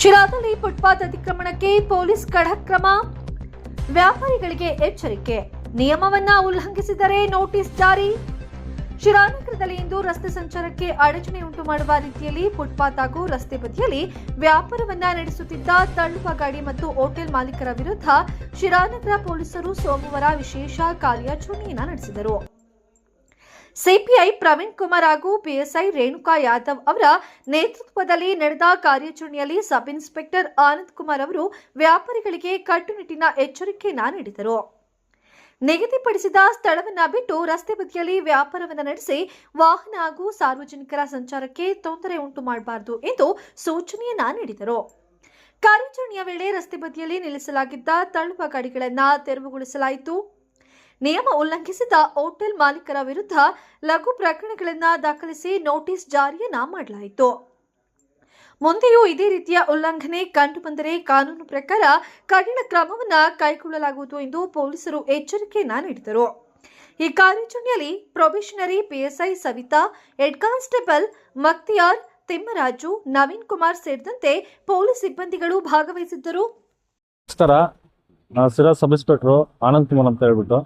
ಶಿರಾದಲ್ಲಿ footpath ಅತಿಕ್ರಮಣಕ್ಕೆ police ಖಡಕ್ ಕ್ರಮ, ವ್ಯಾಪಾರಿಗಳಿಗೆ ಎಚ್ಚರಿಕೆ, ನಿಯಮವನ್ನ ಉಲ್ಲಂಘಿಸಿದರೆ ನೋಟಿಸ್ ಜಾರಿ. ಶಿರಾನಗರದಲ್ಲಿ ಇಂದು ರಸ್ತೆ ಸಂಚಾರಕ್ಕೆ ಅಡಚಣೆ ಉಂಟು ಮಾಡುವ ರೀತಿಯಲ್ಲಿ ಫುಟ್ಪಾತ್ ಹಾಗೂ ರಸ್ತೆ ಬದಿಯಲ್ಲಿ ವ್ಯಾಪಾರವನ್ನ ನಡೆಸುತ್ತಿದ್ದ ತಳ್ಳುವ ಗಾಡಿ ಮತ್ತು ಹೋಟೆಲ್ ಮಾಲೀಕರ ವಿರುದ್ಧ ಶಿರಾನಗರ ಪೊಲೀಸರು ಸೋಮವಾರ ವಿಶೇಷ ಕಾರ್ಯಾಚರಣೆಯನ್ನ ನಡೆಸಿದರು. ಸಿಪಿಐ ಪ್ರವೀಣ್ ಕುಮಾರ್ ಹಾಗೂ ಪಿಎಸ್ಐ ರೇಣುಕಾ ಯಾದವ್ ಅವರ ನೇತೃತ್ವದಲ್ಲಿ ನಡೆದ ಕಾರ್ಯಾಚರಣೆಯಲ್ಲಿ ಸಬ್ ಇನ್ಸ್ಪೆಕ್ಟರ್ ಆನಂದ್ ಕುಮಾರ್ ಅವರು ವ್ಯಾಪಾರಿಗಳಿಗೆ ಕಟ್ಟುನಿಟ್ಟಿನ ಎಚ್ಚರಿಕೆಯನ್ನ ನೀಡಿದರು. ನಿಗದಿಪಡಿಸಿದ ಸ್ಥಳವನ್ನ ಬಿಟ್ಟು ರಸ್ತೆ ಬದಿಯಲ್ಲಿ ವ್ಯಾಪಾರವನ್ನು ನಡೆಸಿ ವಾಹನ ಹಾಗೂ ಸಾರ್ವಜನಿಕರ ಸಂಚಾರಕ್ಕೆ ತೊಂದರೆ ಉಂಟು ಮಾಡಬಾರದು ಎಂದು ಸೂಚನೆಯನ್ನ ನೀಡಿದರು. ಕಾರ್ಯಾಚರಣೆಯ ವೇಳೆ ರಸ್ತೆ ಬದಿಯಲ್ಲಿ ನಿಲ್ಲಿಸಲಾಗಿದ್ದ ತಳ್ಳುವ ಗಾಡಿಗಳನ್ನು ತೆರವುಗೊಳಿಸಲಾಯಿತು. ನಿಯಮ ಉಲ್ಲಂಘಿಸಿದ ಹೋಟೆಲ್ ಮಾಲೀಕರ ವಿರುದ್ಧ ಲಘು ಪ್ರಕರಣಗಳನ್ನು ದಾಖಲಿಸಿ ನೋಟಿಸ್ ಜಾರಿಯನ್ನ ಮಾಡಲಾಯಿತು. ಮುಂದೆಯೂ ಇದೇ ರೀತಿಯ ಉಲ್ಲಂಘನೆ ಕಂಡುಬಂದರೆ ಕಾನೂನು ಪ್ರಕಾರ ಕಠಿಣ ಕ್ರಮವನ್ನು ಕೈಗೊಳ್ಳಲಾಗುವುದು ಎಂದು ಪೊಲೀಸರು ಎಚ್ಚರಿಕೆಯನ್ನ ನೀಡಿದರು. ಈ ಕಾರ್ಯಾಚರಣೆಯಲ್ಲಿ probationary PSI Savita, head constable Maktiyar, Thimmaraju, Naveen Kumar ಸೇರಿದಂತೆ ಪೊಲೀಸ್ ಸಿಬ್ಬಂದಿಗಳು ಭಾಗವಹಿಸಿದ್ದರು. ಸಿರಾ ಸಬ್ ಇನ್ಸ್ಪೆಕ್ಟರ್ ಆನಂದ್ ಕುಮಾರ್ ಅಂತ ಹೇಳ್ಬಿಟ್ಟು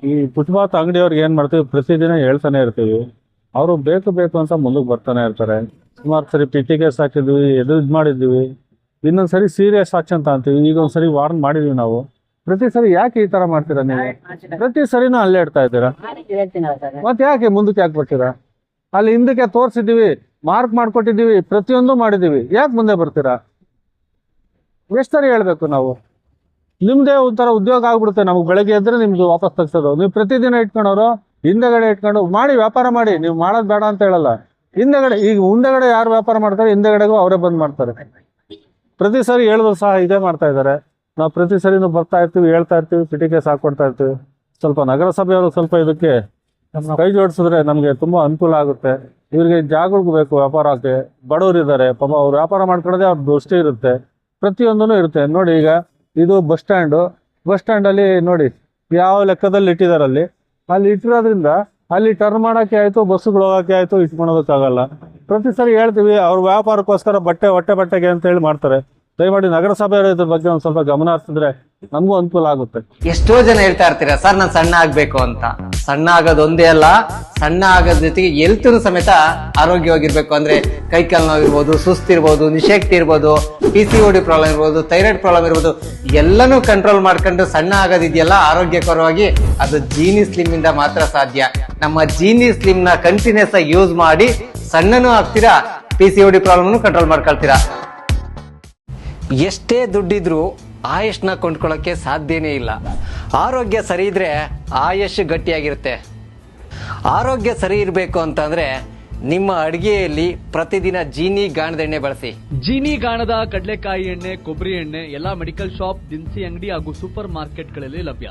ಈ ಫುಟ್ಪಾತ್ ಅಂಗಡಿಯವ್ರಿಗೆ ಏನ್ ಮಾಡ್ತೀವಿ, ಪ್ರತಿದಿನ ಹೇಳ್ತಾನೆ ಇರ್ತೀವಿ. ಅವರು ಬೇಕು ಅಂತ ಮುಂದಕ್ಕೆ ಬರ್ತಾನೆ ಇರ್ತಾರೆ. ಸುಮಾರು ಸರಿ ಪಿಟಿ ಕೇಸ್ ಹಾಕಿದ್ವಿ, ಇದು ಮಾಡಿದ್ವಿ, ಇನ್ನೊಂದ್ಸರಿ ಸೀರಿಯಸ್ ಆಕ್ಷನ್ ತಗೊಂತೀವಿ. ಈಗ ಒಂದ್ಸರಿ ವಾರ್ನ್ ಮಾಡಿದ್ವಿ ನಾವು. ಪ್ರತಿ ಸರಿ ಯಾಕೆ ಈ ತರ ಮಾಡ್ತೀರಾ ನೀವು? ಪ್ರತಿ ಸರಿನೂ ಅಲ್ಲೇ ಇಡ್ತಾ ಇದ್ದೀರಾ, ಮತ್ತೆ ಯಾಕೆ ಮುಂದಕ್ಕೆ ಯಾಕೆ ಬರ್ತೀರಾ? ಅಲ್ಲಿ ಹಿಂದಕ್ಕೆ ತೋರಿಸಿದೀವಿ, ಮಾರ್ಕ್ ಮಾಡ್ಕೊಟ್ಟಿದ್ದೀವಿ, ಪ್ರತಿಯೊಂದು ಮಾಡಿದೀವಿ, ಯಾಕೆ ಮುಂದೆ ಬರ್ತೀರಾ? ಎಷ್ಟು ಸರಿ ಹೇಳ್ಬೇಕು ನಾವು? ನಿಮ್ದೇ ಒಂಥರ ಉದ್ಯೋಗ ಆಗ್ಬಿಡುತ್ತೆ. ನಮ್ಗೆ ಬೆಳಗ್ಗೆ ಎದ್ರೆ ನಿಮ್ದು ವಾಪಸ್ ತೆಗ್ಸೋದು. ನೀವು ಪ್ರತಿದಿನ ಇಟ್ಕೊಂಡವ್ರು ಹಿಂದೆಗಡೆ ಇಟ್ಕೊಂಡು ಮಾಡಿ ವ್ಯಾಪಾರ ಮಾಡಿ, ನೀವು ಮಾಡೋದು ಬೇಡ ಅಂತ ಹೇಳಲ್ಲ. ಹಿಂದೆಗಡೆ ಈಗ ಮುಂದೆಗಡೆ ಯಾರು ವ್ಯಾಪಾರ ಮಾಡ್ತಾರೆ, ಹಿಂದೆಗಡೆಗೂ ಅವರೇ ಬಂದ್ ಮಾಡ್ತಾರೆ. ಪ್ರತಿ ಸರಿ ಹೇಳಿದ್ರು ಸಹ ಇದೇ ಮಾಡ್ತಾ ಇದ್ದಾರೆ. ನಾವು ಪ್ರತಿ ಸರಿನೂ ಬರ್ತಾ ಇರ್ತೀವಿ, ಹೇಳ್ತಾ ಇರ್ತೀವಿ, ಪಿಟಿ ಕೇಸ್ ಹಾಕೊಡ್ತಾ ಇರ್ತೀವಿ. ಸ್ವಲ್ಪ ನಗರಸಭೆಯವರು ಸ್ವಲ್ಪ ಇದಕ್ಕೆ ಕೈ ಜೋಡಿಸಿದ್ರೆ ನಮ್ಗೆ ತುಂಬಾ ಅನುಕೂಲ ಆಗುತ್ತೆ. ಇವ್ರಿಗೆ ಜಾಗಗಳು ಬೇಕು ವ್ಯಾಪಾರಕ್ಕೆ. ಬಡವರು ಇದ್ದಾರೆ ಪಾಪ, ಅವ್ರು ವ್ಯಾಪಾರ ಮಾಡ್ಕೊಳ್ಳೋದೇ ಅವ್ರ ದೃಷ್ಟಿ ಇರುತ್ತೆ, ಪ್ರತಿಯೊಂದೂ ಇರುತ್ತೆ. ನೋಡಿ, ಈಗ ಇದು ಬಸ್ ಸ್ಟ್ಯಾಂಡ್ ಅಲ್ಲಿ ನೋಡಿ ಯಾವ ಲೆಕ್ಕದಲ್ಲಿ ಇಟ್ಟಿದ್ದಾರೆ. ಅಲ್ಲಿ ಇಟ್ಟಿರೋದ್ರಿಂದ ಅಲ್ಲಿ ಟರ್ನ್ ಮಾಡೋಕೆ ಆಯ್ತು, ಬಸ್ಸುಗಳು ಹೋಗೋಕೆ ಆಯ್ತು, ಇಟ್ಕೊಳೋದಕ್ಕಾಗಲ್ಲ. ಪ್ರತಿ ಸರಿ ಹೇಳ್ತೀವಿ, ಅವ್ರ ವ್ಯಾಪಾರಕ್ಕೋಸ್ಕರ ಹೊಟ್ಟೆ ಬಟ್ಟೆಗೆ ಅಂತ ಹೇಳಿ ಮಾಡ್ತಾರೆ. ದಯಮಾಡಿ ನಗರಸಭೆಯವರು ಇದ್ರ ಬಗ್ಗೆ ಒಂದ್ ಸ್ವಲ್ಪ ಗಮನ ಹರಿಸಿದ್ರೆ ನಮಗೂ ಅನುಕೂಲ ಆಗುತ್ತೆ. ಎಷ್ಟೋ ಜನ ಹೇಳ್ತಾ ಇರ್ತೀರಾ, ಸರ್ ನಾನು ಸಣ್ಣ ಆಗ್ಬೇಕು ಅಂತ. ಸಣ್ಣ ಆಗೋದು ಒಂದೇ ಅಲ್ಲ, ಸಣ್ಣ ಆಗೋದ್ ಜೊತೆಗೆ ಹೆಲ್ತ್ನು ಸಮೇತ ಆರೋಗ್ಯವಾಗಿರ್ಬೇಕು. ಅಂದ್ರೆ ಕೈಕಾಲು ನೋವಿರ್ಬೋದು, ಸುಸ್ತಿರ್ಬೋದು, ನಿಶಕ್ತಿ ಇರ್ಬೋದು, PCOD ಪ್ರಾಬ್ಲಮ್ ಇರ್ಬೋದು, ಥೈರಾಯ್ಡ್ ಪ್ರಾಬ್ಲಮ್ ಇರ್ಬೋದು, ಎಲ್ಲನೂ ಕಂಟ್ರೋಲ್ ಮಾಡ್ಕೊಂಡು ಸಣ್ಣ ಆಗೋದಿದೆಯಲ್ಲ ಆರೋಗ್ಯಕರವಾಗಿ, ಅದು ಜೀನಿ ಸ್ಲಿಮ್ ಇಂದ ಮಾತ್ರ ಸಾಧ್ಯ. ನಮ್ಮ ಜೀನಿ ಸ್ಲಿಮ್ ನ ಕಂಟಿನ್ಯೂಸ್ ಆಗಿ ಯೂಸ್ ಮಾಡಿ ಸಣ್ಣನೂ ಆಗ್ತೀರಾ, PCOD ಪ್ರಾಬ್ಲಮ್ ಕಂಟ್ರೋಲ್ ಮಾಡ್ಕೊಳ್ತೀರಾ. ಎಷ್ಟೇ ದುಡ್ಡಿದ್ರು ಆಯುಷ್ನ ಕೊಂಡ್ಕೊಳ್ಳೋಕೆ ಸಾಧ್ಯನೇ ಇಲ್ಲ. ಆರೋಗ್ಯ ಸರಿ ಇದ್ರೆ ಆಯುಷ್ ಗಟ್ಟಿಯಾಗಿರುತ್ತೆ. ಆರೋಗ್ಯ ಸರಿ ಇರಬೇಕು ಅಂತಂದ್ರೆ ನಿಮ್ಮ ಅಡಿಗೆಯಲ್ಲಿ ಪ್ರತಿದಿನ ಜೀನಿ ಗಾಣದ ಎಣ್ಣೆ ಬಳಸಿ. ಜೀನಿ ಗಾಣದ ಕಡಲೆಕಾಯಿ ಎಣ್ಣೆ, ಕೊಬ್ಬರಿ ಎಣ್ಣೆ ಎಲ್ಲಾ ಮೆಡಿಕಲ್ ಶಾಪ್, ದಿನಸಿ ಅಂಗಡಿ ಹಾಗೂ ಸೂಪರ್ ಮಾರ್ಕೆಟ್ಗಳಲ್ಲಿ ಲಭ್ಯ.